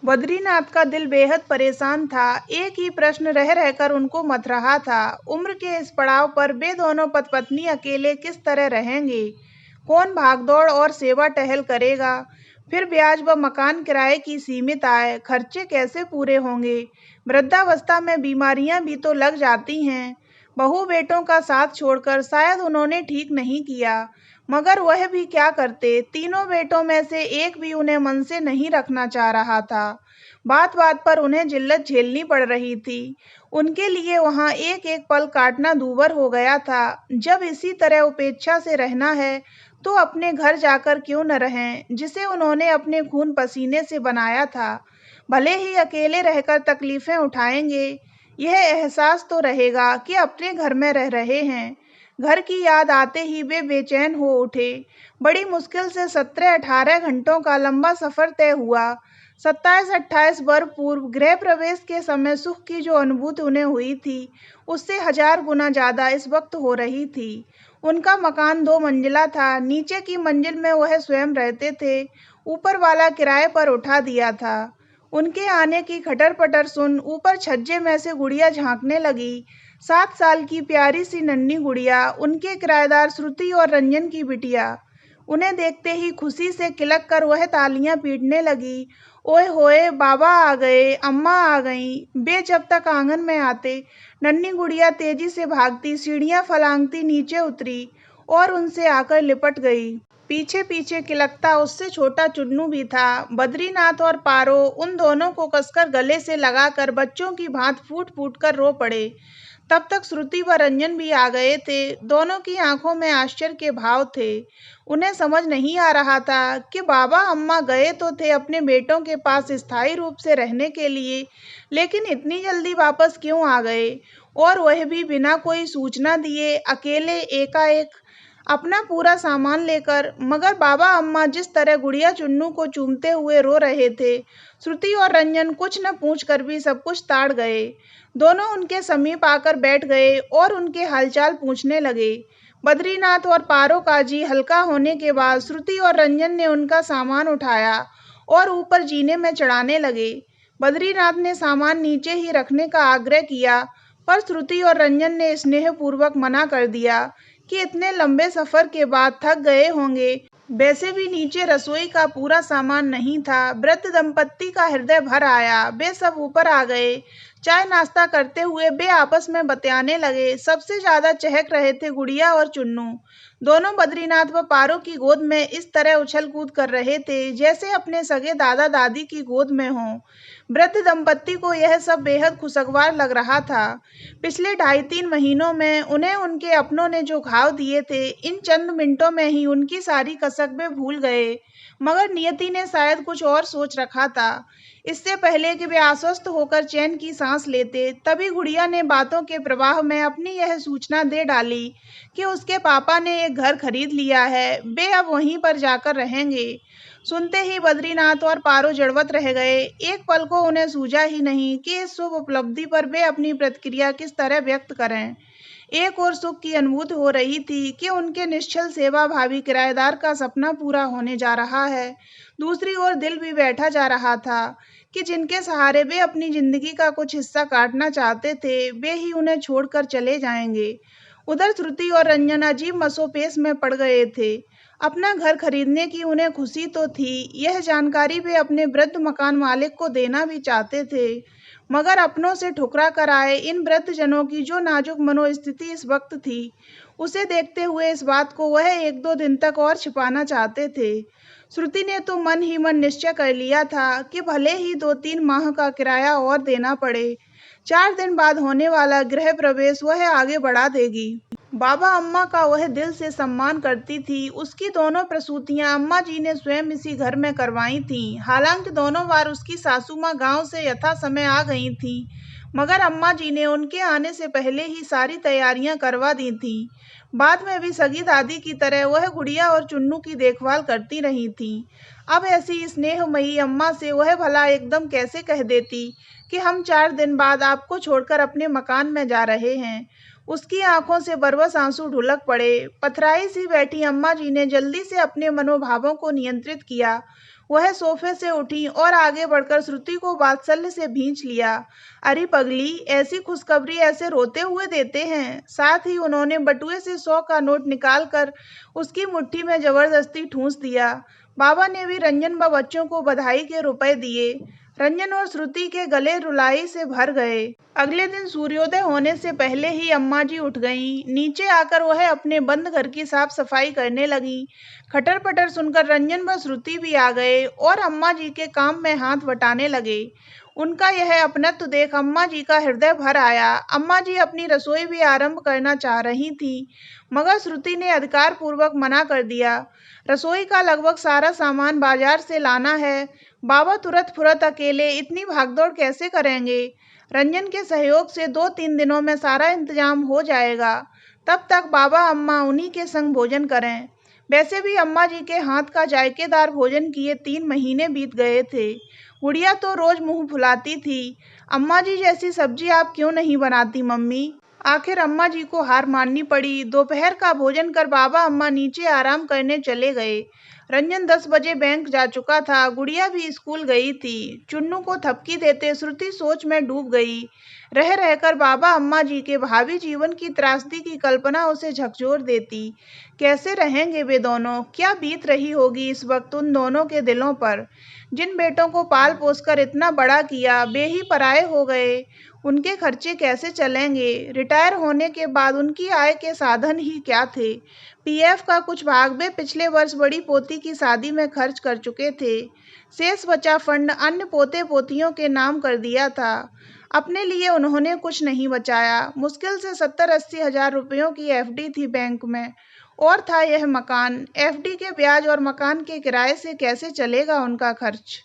बद्रीनाथ का दिल बेहद परेशान था। एक ही प्रश्न रह रहकर उनको मथ रहा था। उम्र के इस पड़ाव पर वे दोनों पति-पत्नी अकेले किस तरह रहेंगे? कौन भागदौड़ और सेवा टहल करेगा? फिर ब्याज व मकान किराए की सीमित आय, खर्चे कैसे पूरे होंगे? वृद्धावस्था में बीमारियां भी तो लग जाती हैं। बहू बेटों का साथ छोड़कर शायद उन्होंने ठीक नहीं किया, मगर वह भी क्या करते। तीनों बेटों में से एक भी उन्हें मन से नहीं रखना चाह रहा था। बात बात पर उन्हें जिल्लत झेलनी पड़ रही थी। उनके लिए वहां एक एक पल काटना दूभर हो गया था। जब इसी तरह उपेक्षा से रहना है तो अपने घर जाकर क्यों न रहें, जिसे उन्होंने अपने खून पसीने से बनाया था। भले ही अकेले रहकर तकलीफें उठाएंगे, यह एहसास तो रहेगा कि अपने घर में रह रहे हैं। घर की याद आते ही वे बेचैन हो उठे। बड़ी मुश्किल से 17-18 घंटों का लंबा सफर तय हुआ। 27-28 वर्ष पूर्व गृह प्रवेश के समय सुख की जो अनुभूति उन्हें हुई थी, उससे 1000 गुना ज्यादा इस वक्त हो रही थी। उनका मकान 2 मंजिला था। नीचे की मंजिल में वह स्वयं रहते थे, ऊपर वाला किराए पर उठा दिया था। उनके आने की खटर-पटर सुन ऊपर छज्जे में से गुड़िया झांकने लगी। 7 साल की प्यारी सी नन्ही गुड़िया, उनके किराएदार श्रुति और रंजन की बिटिया। उन्हें देखते ही खुशी से किलक कर वह तालियां पीटने लगी। ओए होए, बाबा आ गए, अम्मा आ गईं। वे जब तक आंगन में आते, नन्ही गुड़िया तेजी से भागती सीढ़ियां फलांगती नीचे उतरी और उनसे आकर लिपट गई। पीछे पीछे किलकता उससे छोटा चुन्नू भी था। बद्रीनाथ और पारो उन दोनों को कसकर गले से लगाकर बच्चों की भांति फूट फूट कर रो पड़े। तब तक श्रुति व रंजन भी आ गए थे। दोनों की आंखों में आश्चर्य के भाव थे। उन्हें समझ नहीं आ रहा था कि बाबा अम्मा गए तो थे अपने बेटों के पास स्थायी रूप से रहने के लिए, लेकिन इतनी जल्दी वापस क्यों आ गए, और वह भी बिना कोई सूचना दिए, अकेले एकाएक, अपना पूरा सामान लेकर। मगर बाबा अम्मा जिस तरह गुड़िया चुन्नू को चूमते हुए रो रहे थे, श्रुति और रंजन कुछ न पूछ कर भी सब कुछ ताड़ गए। दोनों उनके समीप आकर बैठ गए और उनके हालचाल पूछने लगे। बद्रीनाथ और पारो का जी हल्का होने के बाद श्रुति और रंजन ने उनका सामान उठाया और ऊपर जीने में चढ़ाने लगे। बद्रीनाथ ने सामान नीचे ही रखने का आग्रह किया, पर श्रुति और रंजन ने स्नेहपूर्वक मना कर दिया कि इतने लंबे सफर के बाद थक गए होंगे। वैसे भी नीचे रसोई का पूरा सामान नहीं था। वृद्ध दंपत्ति का हृदय भर आया। वे सब ऊपर आ गए। चाय नाश्ता करते हुए वे आपस में बतियाने लगे। सबसे ज्यादा चहक रहे थे गुड़िया और चुन्नू। दोनों बद्रीनाथ व पारो की गोद में इस तरह उछल कूद कर रहे थे जैसे अपने सगे दादा दादी की गोद में हों। वृद्ध दंपत्ति को यह सब बेहद खुशगवार लग रहा था। पिछले 2.5-3 महीनों में उन्हें उनके अपनों ने जो घाव दिए थे, इन चंद मिनटों में ही उनकी सारी कसक वे भूल गए। मगर नियति ने शायद कुछ और सोच रखा था। इससे पहले कि वे आश्वस्त होकर चैन की सांस लेते, तभी गुड़िया ने बातों के प्रवाह में अपनी यह सूचना दे डाली कि उसके पापा ने एक घर खरीद लिया है, वे अब वहीं पर जाकर रहेंगे। सुनते ही बद्रीनाथ और पारो जड़वत रह गए। एक पल को उन्हें सूझा ही नहीं कि इस शुभ उपलब्धि पर वे अपनी प्रतिक्रिया किस तरह व्यक्त करें। एक और सुख की अनुभूति हो रही थी कि उनके निश्चल सेवा भावी किराएदार का सपना पूरा होने जा रहा है। दूसरी ओर दिल भी बैठा जा रहा था कि जिनके सहारे वे अपनी जिंदगी का कुछ हिस्सा काटना चाहते थे, वे ही उन्हें छोड़कर चले जाएंगे। उधर श्रुति और रंजन अजीब मसोपेश में पड़ गए थे। अपना घर खरीदने की उन्हें खुशी तो थी, यह जानकारी वे अपने वृद्ध मकान मालिक को देना भी चाहते थे, मगर अपनों से ठुकरा कर आए इन वृद्ध जनों की जो नाजुक मनोस्थिति इस वक्त थी, उसे देखते हुए इस बात को वह 1-2 दिन तक और छिपाना चाहते थे। श्रुति ने तो मन ही मन निश्चय कर लिया था कि भले ही 2-3 माह का किराया और देना पड़े, 4 दिन बाद होने वाला गृह प्रवेश वह आगे बढ़ा देगी। बाबा अम्मा का वह दिल से सम्मान करती थी। उसकी दोनों प्रसूतियां अम्मा जी ने स्वयं इसी घर में करवाई थीं। हालांकि दोनों बार उसकी सासू माँ गांव से यथा समय आ गई थीं, मगर अम्मा जी ने उनके आने से पहले ही सारी तैयारियां करवा दी थीं। बाद में भी सगी दादी की तरह वह गुड़िया और चुन्नू की देखभाल करती रही थीं। अब ऐसी स्नेहमयी अम्मा से वह भला एकदम कैसे कह देती कि हम 4 दिन बाद आपको छोड़कर अपने मकान में जा रहे हैं। उसकी आंखों से बरबस आंसू ढुलक पड़े। पथराई सी बैठी अम्मा जी ने जल्दी से अपने मनोभावों को नियंत्रित किया। वह सोफे से उठी और आगे बढ़कर श्रुति को वात्सल्य से भींच लिया। अरे पगली, ऐसी खुशखबरी ऐसे रोते हुए देते हैं। साथ ही उन्होंने बटुए से 100 का नोट निकालकर उसकी मुट्ठी में जबरदस्ती ठूंस दिया। बाबा ने भी रंजन व बच्चों को बधाई के रुपए दिए। रंजन और श्रुति के गले रुलाई से भर गए। अगले दिन सूर्योदय होने से पहले ही अम्मा जी उठ गईं। नीचे आकर वह अपने बंद घर की साफ सफाई करने लगी। खटर पटर सुनकर रंजन व श्रुति भी आ गए और अम्मा जी के काम में हाथ बटाने लगे। उनका यह अपनत्व देख अम्मा जी का हृदय भर आया। अम्मा जी अपनी रसोई भी आरंभ करना चाह रही थी, मगर श्रुति ने अधिकार पूर्वक मना कर दिया। रसोई का लगभग सारा सामान बाजार से लाना है। बाबा तुरंत फुरत अकेले इतनी भागदौड़ कैसे करेंगे? रंजन के सहयोग से 2-3 दिनों में सारा इंतजाम हो जाएगा। तब तक बाबा अम्मा उन्हीं के संग भोजन करें। वैसे भी अम्मा जी के हाथ का जायकेदार भोजन किए 3 महीने बीत गए थे। गुड़िया तो रोज मुंह फुलाती थी, अम्मा जी जैसी सब्जी आप क्यों नहीं बनाती मम्मी? आखिर अम्मा जी को हार माननी पड़ी। दोपहर का भोजन कर बाबा अम्मा नीचे आराम करने चले गए। रंजन 10 बजे बैंक जा चुका था। गुड़िया भी स्कूल गई थी। चुन्नू को थपकी देते श्रुति सोच में डूब गई। रह रहकर बाबा अम्मा जी के भावी जीवन की त्रासदी की कल्पना उसे झकझोर देती। कैसे रहेंगे वे दोनों? क्या बीत रही होगी इस वक्त उन दोनों के दिलों पर? जिन बेटों को पाल पोस कर इतना बड़ा किया, वे ही पराये हो गए। उनके खर्चे कैसे चलेंगे? रिटायर होने के बाद उनकी आय के साधन ही क्या थे? पीएफ का कुछ भाग वे पिछले वर्ष बड़ी पोती की शादी में खर्च कर चुके थे। शेष बचा फंड अन्य पोते पोतियों के नाम कर दिया था। अपने लिए उन्होंने कुछ नहीं बचाया। मुश्किल से 70-80 हजार रुपयों की एफडी थी बैंक में, और था यह मकान। एफडी के ब्याज और मकान के किराए से कैसे चलेगा उनका खर्च?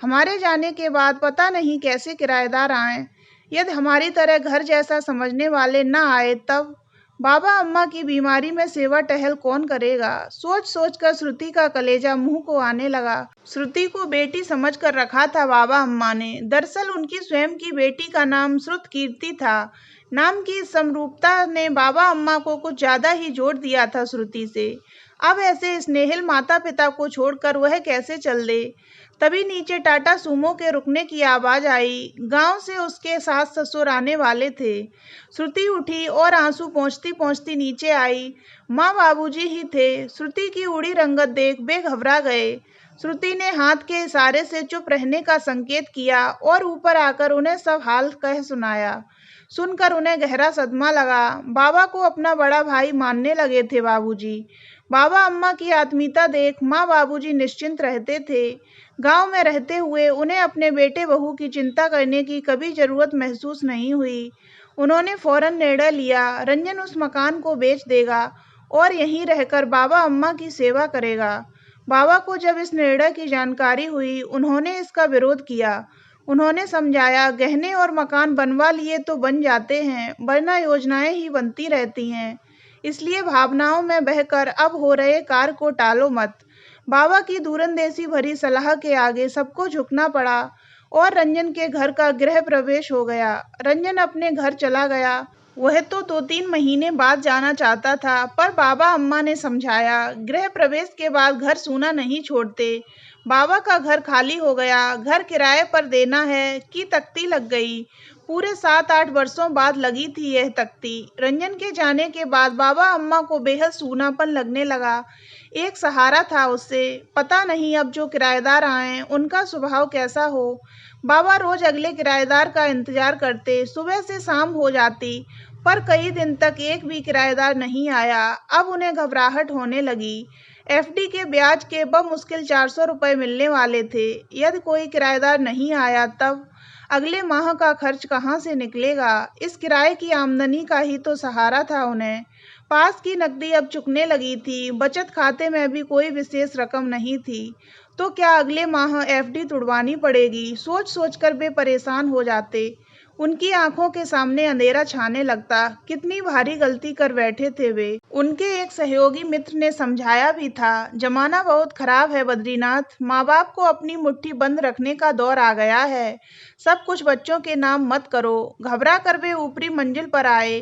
हमारे जाने के बाद पता नहीं कैसे किराएदार आए। यदि हमारी तरह घर जैसा समझने वाले न आए तब? बाबा अम्मा की बीमारी में सेवा टहल कौन करेगा? सोच सोच कर श्रुति का कलेजा मुंह को आने लगा। श्रुति को बेटी समझ कर रखा था बाबा अम्मा ने। दरअसल उनकी स्वयं की बेटी का नाम श्रुत कीर्ति था। नाम की समरूपता ने बाबा अम्मा को कुछ ज्यादा ही जोड़ दिया था श्रुति से। अब ऐसे स्नेहिल माता पिता को छोड़कर वह कैसे चल दे? तभी नीचे टाटा सूमो के रुकने की आवाज आई। गांव से उसके सास ससुर आने वाले थे। श्रुति उठी और आंसू पोंछती पोंछती नीचे आई। माँ बाबूजी ही थे। श्रुति की उड़ी रंगत देख वे घबरा गए। श्रुति ने हाथ के इशारे से चुप रहने का संकेत किया और ऊपर आकर उन्हें सब हाल कह सुनाया। सुनकर उन्हें गहरा सदमा लगा। बाबा को अपना बड़ा भाई मानने लगे थे बाबूजी। बाबा अम्मा की आत्मीयता देख माँ बाबूजी निश्चिंत रहते थे। गांव में रहते हुए उन्हें अपने बेटे बहू की चिंता करने की कभी जरूरत महसूस नहीं हुई। उन्होंने फौरन निर्णय लिया, रंजन उस मकान को बेच देगा और यहीं रहकर बाबा अम्मा की सेवा करेगा। बाबा को जब इस निर्णय की जानकारी हुई, उन्होंने इसका विरोध किया। उन्होंने समझाया, गहने और मकान बनवा लिए तो बन जाते हैं, वरना योजनाएं ही बनती रहती हैं। इसलिए भावनाओं में बहकर अब हो रहे कार्य को टालो मत। बाबा की दूरंदेशी भरी सलाह के आगे सबको झुकना पड़ा और रंजन के घर का गृह प्रवेश हो गया। रंजन अपने घर चला गया। वह तो 2-3 महीने बाद जाना चाहता था, पर बाबा अम्मा ने समझाया, गृह प्रवेश के बाद घर सूना नहीं छोड़ते। बाबा का घर खाली हो गया। घर किराए पर देना है की तख्ती लग गई। पूरे 7-8 वर्षों बाद लगी थी यह तख्ती। रंजन के जाने के बाद बाबा अम्मा को बेहद सूनापन लगने लगा। एक सहारा था उससे। पता नहीं अब जो किराएदार आए उनका स्वभाव कैसा हो। बाबा रोज अगले किराएदार का इंतजार करते। सुबह से शाम हो जाती, पर कई दिन तक एक भी किराएदार नहीं आया। अब उन्हें घबराहट होने लगी। एफडी के ब्याज के बमुश्किल 400 रुपये मिलने वाले थे। यदि कोई किराएदार नहीं आया तब अगले माह का खर्च कहाँ से निकलेगा? इस किराए की आमदनी का ही तो सहारा था उन्हें। पास की नकदी अब चुकने लगी थी। बचत खाते में भी कोई विशेष रकम नहीं थी। तो क्या अगले माह एफडी तुड़वानी पड़ेगी? सोच सोचकर वे परेशान हो जाते। उनकी आंखों के सामने अंधेरा छाने लगता। कितनी भारी गलती कर बैठे थे वे। उनके एक सहयोगी मित्र ने समझाया भी था, जमाना बहुत खराब है बद्रीनाथ। माँ बाप को अपनी मुट्ठी बंद रखने का दौर आ गया है। सब कुछ बच्चों के नाम मत करो। घबरा कर वे ऊपरी मंजिल पर आए।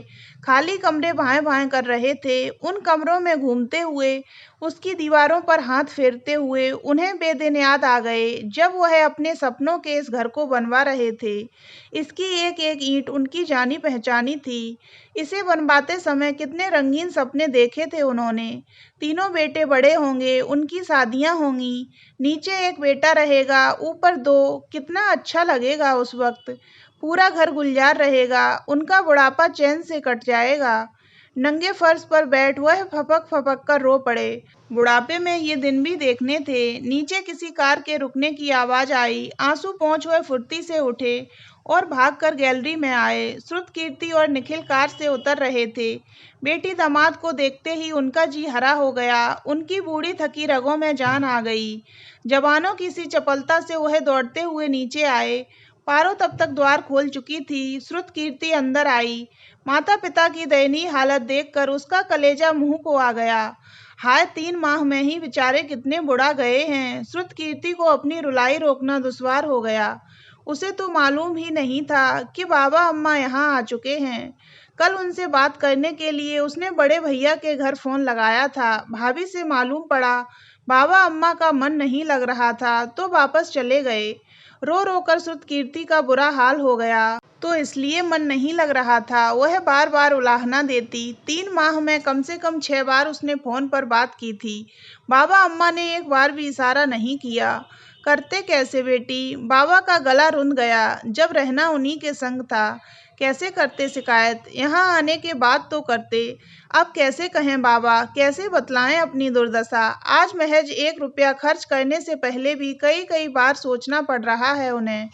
खाली कमरे भाएं-भाएं कर रहे थे। उन कमरों में घूमते हुए, उसकी दीवारों पर हाथ फेरते हुए उन्हें बेदिन याद आ गए, जब वह अपने सपनों के इस घर को बनवा रहे थे। इसकी एक-एक ईंट उनकी जानी-पहचानी थी। इसे बनवाते समय कितने रंगीन सपने देखे थे उन्होंने। तीनों बेटे बड़े होंगे, उनकी शादियाँ होंगी, नीचे एक बेटा रहेगा, ऊपर 2, कितना अच्छा लगेगा उस वक़्त। पूरा घर गुलजार रहेगा, उनका बुढ़ापा चैन से कट जाएगा। नंगे फर्श पर बैठ वह फपक-फपक कर रो पड़े। बुढ़ापे में ये दिन भी देखने थे। नीचे किसी कार के रुकने की आवाज़ आई। आंसू पोंछ वह फुर्ती से उठे और भागकर गैलरी में आए। श्रुतकीर्ति और निखिल कार से उतर रहे थे। बेटी दामाद को देखते ही उनका जी हरा हो गया। उनकी बूढ़ी थकी रगों में जान आ गई। जवानों की सी चपलता से वह दौड़ते हुए नीचे आए। पारो तब तक द्वार खोल चुकी थी। श्रुतकीर्ति अंदर आई। माता-पिता की दयनीय हालत देखकर उसका कलेजा मुंह को आ गया। हाय, 3 माह में ही बेचारे कितने बुढ़ा गए हैं। श्रुतकीर्ति को अपनी रुलाई रोकना दुश्वार हो गया। उसे तो मालूम ही नहीं था कि बाबा अम्मा यहाँ आ चुके हैं। कल उनसे बात करने के लिए उसने बड़े भैया के घर फोन लगाया था। भाभी से मालूम पड़ा बाबा अम्मा का मन नहीं लग रहा था, तो वापस चले गए। रो रो कर श्रुतकीर्ति का बुरा हाल हो गया, तो इसलिए मन नहीं लग रहा था। वह बार बार उलाहना देती। 3 माह में कम से कम 6 बार उसने फोन पर बात की थी। बाबा अम्मा ने एक बार भी इशारा नहीं किया। करते कैसे बेटी? बाबा का गला रुंध गया। जब रहना उन्हीं के संग था, कैसे करते शिकायत? यहाँ आने के बाद तो करते। अब कैसे कहें बाबा, कैसे बतलाएं अपनी दुर्दशा? आज महज 1 रुपया खर्च करने से पहले भी कई-कई बार सोचना पड़ रहा है उन्हें।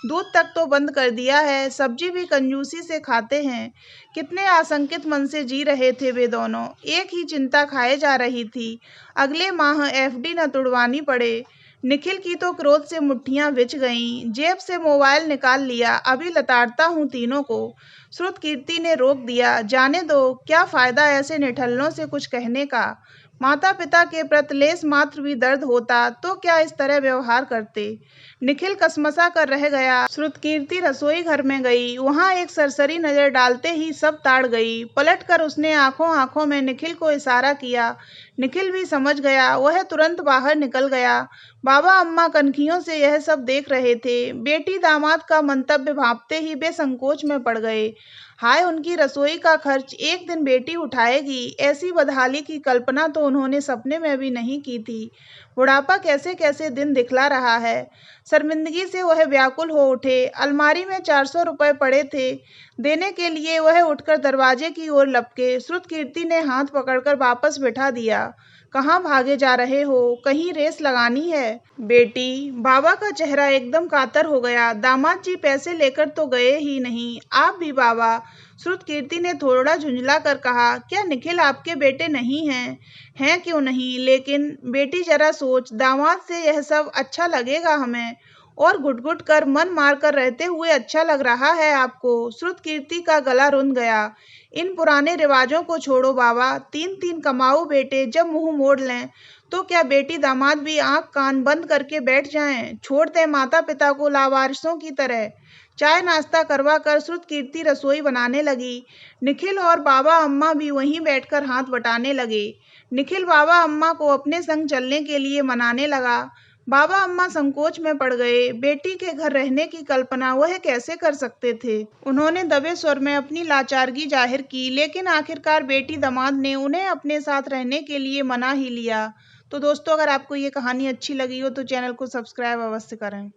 दूध तक तो बंद कर दिया है, सब्जी भी कंजूसी से खाते हैं। कितने आशंकित मन से जी रहे थे वे दोनों। एक ही चिंता खाए जा रही थी, अगले माह एफडी न तुड़वानी पड़े। निखिल की तो क्रोध से मुट्ठियां बिछ गईं। जेब से मोबाइल निकाल लिया। अभी लताड़ता हूँ तीनों को। श्रुतकीर्ति ने रोक दिया। जाने दो, क्या फायदा ऐसे निठल्लों से कुछ कहने का। माता पिता के प्रति लेश मात्र भी दर्द होता तो क्या इस तरह व्यवहार करते। निखिल कसमसा कर रह गया। श्रुतकीर्ति रसोई घर में गई। वहां एक सरसरी नजर डालते ही सब ताड़ गई। पलट कर उसने आंखों आंखों में निखिल को इशारा किया। निखिल भी समझ गया। वह तुरंत बाहर निकल गया। बाबा अम्मा कनखियों से यह सब देख रहे थे। बेटी दामाद का मंतव्य भांपते ही वे संकोच में पड़ गए। हाय, उनकी रसोई का खर्च एक दिन बेटी उठाएगी, ऐसी बदहाली की कल्पना तो उन्होंने सपने में भी नहीं की थी। बुढ़ापा कैसे कैसे दिन दिखला रहा है। शर्मिंदगी से वह व्याकुल हो उठे। अलमारी में 400 रुपए पड़े थे। देने के लिए वह उठकर दरवाजे की ओर लपके। श्रुतकीर्ति ने हाथ पकड़कर वापस बिठा दिया। कहाँ भागे जा रहे हो? कहीं रेस लगानी है? बेटी, बाबा का चेहरा एकदम कातर हो गया। दामाद जी पैसे लेकर तो गए ही नहीं, आप भी बाबा? श्रुतकीर्ति ने थोड़ा झुंझला कर कहा, क्या निखिल आपके बेटे नहीं हैं? हैं क्यों नहीं, लेकिन बेटी जरा सोच, दामाद से यह सब अच्छा लगेगा हमें, और घुट-घुट कर मन मार कर रहते हुए अच्छा लग रहा है आपको। श्रुतकीर्ति का गला रुंध गया। इन पुराने रिवाजों को छोड़ो बाबा। 3-3 कमाऊ बेटे जब मुंह मोड़ लें, तो क्या बेटी दामाद भी आंख कान बंद करके बैठ जाएं? छोड़ दें माता पिता को लावारिसों की तरह। चाय नाश्ता करवा कर श्रुतकीर्ति रसोई बनाने लगी। निखिल और बाबा अम्मा भी वहीं बैठकर हाथ बटाने लगे। निखिल बाबा अम्मा को अपने संग चलने के लिए मनाने लगा। बाबा अम्मा संकोच में पड़ गए। बेटी के घर रहने की कल्पना वह कैसे कर सकते थे। उन्होंने दबे स्वर में अपनी लाचारगी जाहिर की, लेकिन आखिरकार बेटी दामाद ने उन्हें अपने साथ रहने के लिए मना ही लिया। तो दोस्तों, अगर आपको ये कहानी अच्छी लगी हो तो चैनल को सब्सक्राइब अवश्य करें।